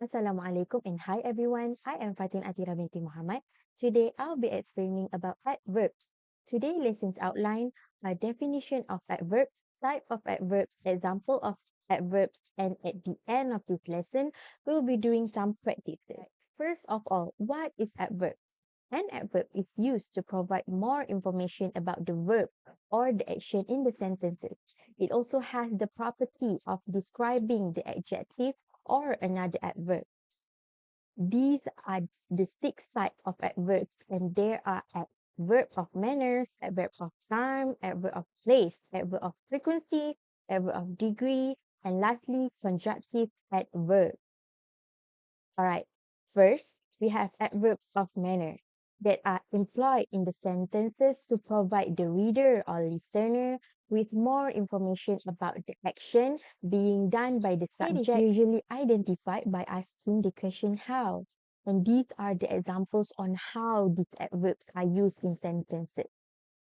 Assalamualaikum and hi everyone. I am Fatin Athirah Binti Mohamad. Today I'll be explaining about adverbs. Today lessons outline a definition of adverbs, type of adverbs, example of adverbs, and at the end of this lesson we'll be doing some practices. First of all, what is adverbs? An adverb is used to provide more information about the verb or the action in the sentences. It also has the property of describing the adjective or another adverbs. These are the six types of adverbs, and there are adverb of manners, adverb of time, adverb of place, adverb of frequency, adverb of degree, and lastly, conjunctive adverb. All right. First, we have adverbs of manner that are employed in the sentences to provide the reader or listener with more information about the action being done by the subject. It is usually identified by asking the question how. And these are the examples on how these adverbs are used in sentences.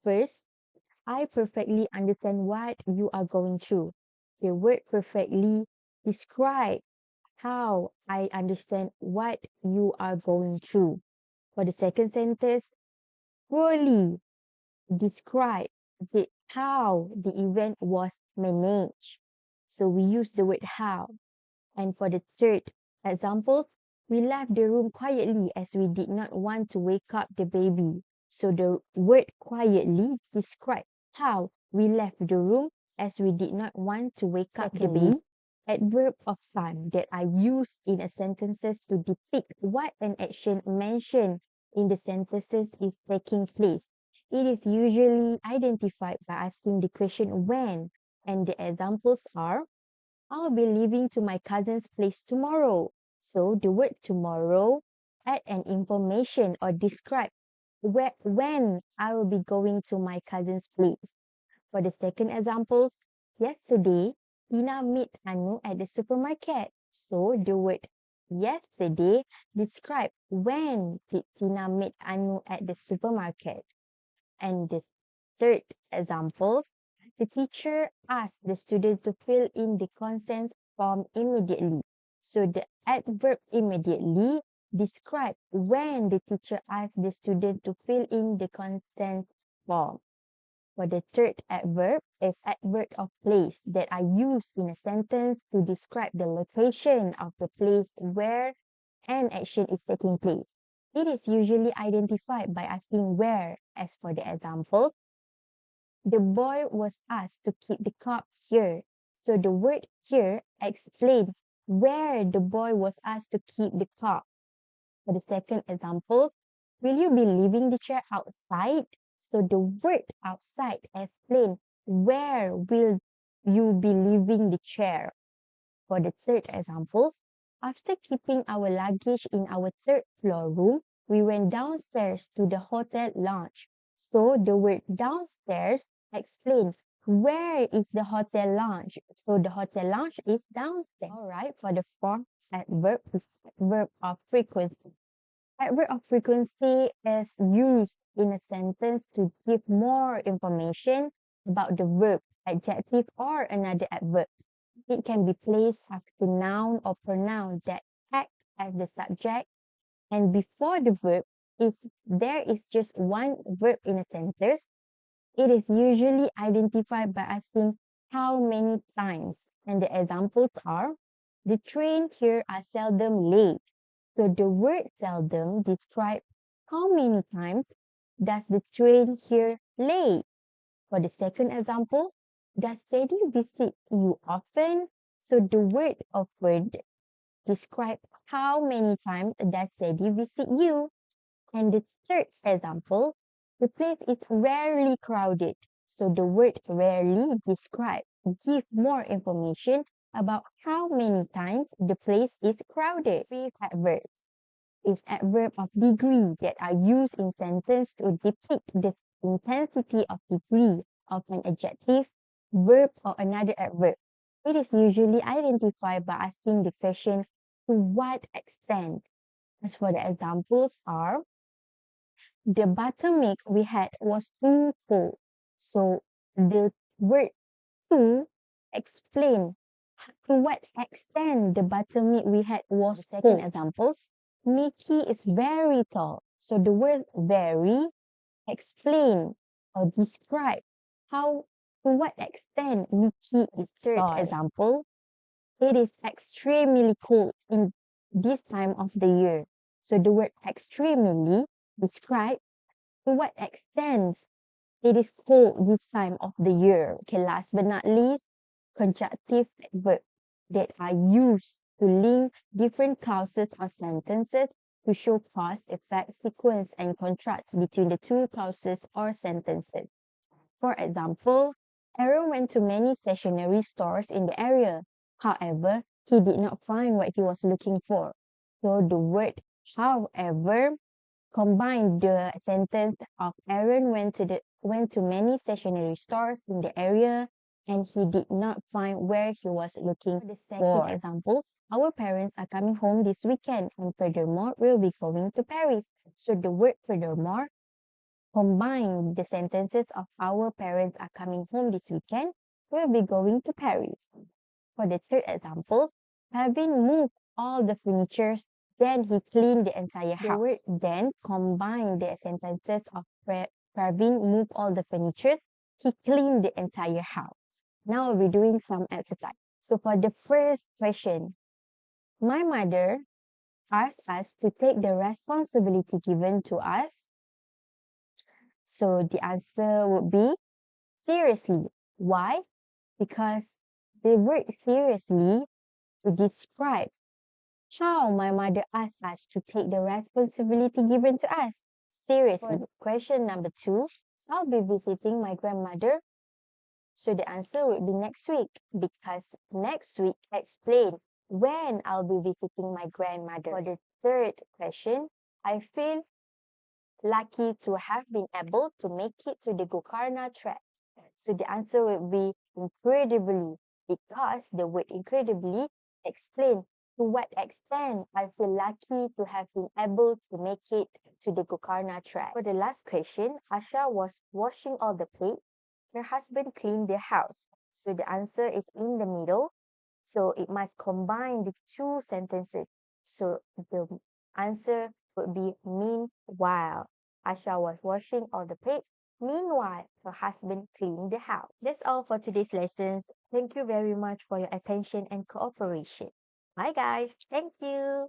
First, I perfectly understand what you are going through. The word perfectly describes how I understand what you are going through. For the second sentence, poorly describe how the event was managed. So we use the word how. And for the third example, we left the room quietly as we did not want to wake up the baby. So the word quietly describes how we left the room as we did not want to wake up the baby. Adverb of time that are used in a sentences to depict what an action mentioned in the sentences is taking place. It is usually identified by asking the question when, and the examples are I'll be leaving to my cousin's place tomorrow. So the word tomorrow add an information or describe when I will be going to my cousin's place. For the second example, yesterday, Tina met Anu at the supermarket. So the word yesterday describe when did Tina meet Anu at the supermarket. And the third example, the teacher asked the student to fill in the consent form immediately. So the adverb immediately describe when the teacher asked the student to fill in the consent form. For the third adverb is adverb of place that are used in a sentence to describe the location of the place where an action is taking place. It is usually identified by asking where. As for the example, the boy was asked to keep the cup here. So the word here explains where the boy was asked to keep the cup. For the second example, will you be leaving the chair outside? So the word outside explains where will you be leaving the chair. For the third example, after keeping our luggage in our third floor room, we went downstairs to the hotel lounge. So the word downstairs explains where is the hotel lounge. So the hotel lounge is downstairs. All right, for the fourth adverb is adverb of frequency. Adverb of frequency is used in a sentence to give more information about the verb, adjective, or another adverb. It can be placed after noun or pronoun that act as the subject, and before the verb, if there is just one verb in a sentence, it is usually identified by asking how many times. And the examples are the train here are seldom late. So the word seldom describes how many times does the train here late. For the second example, does Sadie visit you often? So the word often describes how many times does Sadie visit you. And the third example, the place is rarely crowded. So the word rarely describes, give more information about how many times the place is crowded. Three adverbs is adverb of degree that are used in sentence to depict the intensity of degree of an adjective, verb, or another adverb. It is usually identified by asking the question, to what extent? As for the examples are, the buttermilk we had was too cold. So the word too explain To what extent the buttermilk we had was second examples. Mickey is very tall. So the word very explain or describe how to what extent Mickey is tall. Third example, it is extremely cold in this time of the year. So the word extremely describe to what extent it is cold this time of the year. Okay, last but not least, conjunctive verbs that are used to link different clauses or sentences to show cause, effect, sequence, and contrast between the two clauses or sentences. For example, Aaron went to many stationery stores in the area. However, he did not find what he was looking for. So the word however combine the sentence of Aaron went to many stationery stores in the area and he did not find where he was looking for. The second example, our parents are coming home this weekend and furthermore we'll be going to Paris. So the word furthermore combine the sentences of our parents are coming home this weekend, we'll be going to Paris. For the third example, having moved all the furniture, then he cleaned the entire house. The word then combine the sentences of Praveen moved all the furniture, he cleaned the entire house. Now we're doing some exercise. So for the first question, my mother asked us to take the responsibility given to us. So the answer would be seriously. Why? Because the word seriously to describe how my mother asked us to take the responsibility given to us. Seriously. For question number 2, I'll be visiting my grandmother. So the answer would be next week because next week explain when I'll be visiting my grandmother. For the third question, I feel lucky to have been able to make it to the Gokarna trek. So the answer would be incredibly because the word incredibly explain to what extent I feel lucky to have been able to make it to the Gokarna trek. For the last question, Asha was washing all the plates. Her husband cleaned the house. So the answer is in the middle. So it must combine the two sentences. So the answer would be meanwhile. Asha was washing all the plates. Meanwhile, her husband cleaned the house. That's all for today's lessons. Thank you very much for your attention and cooperation. Bye guys. Thank you.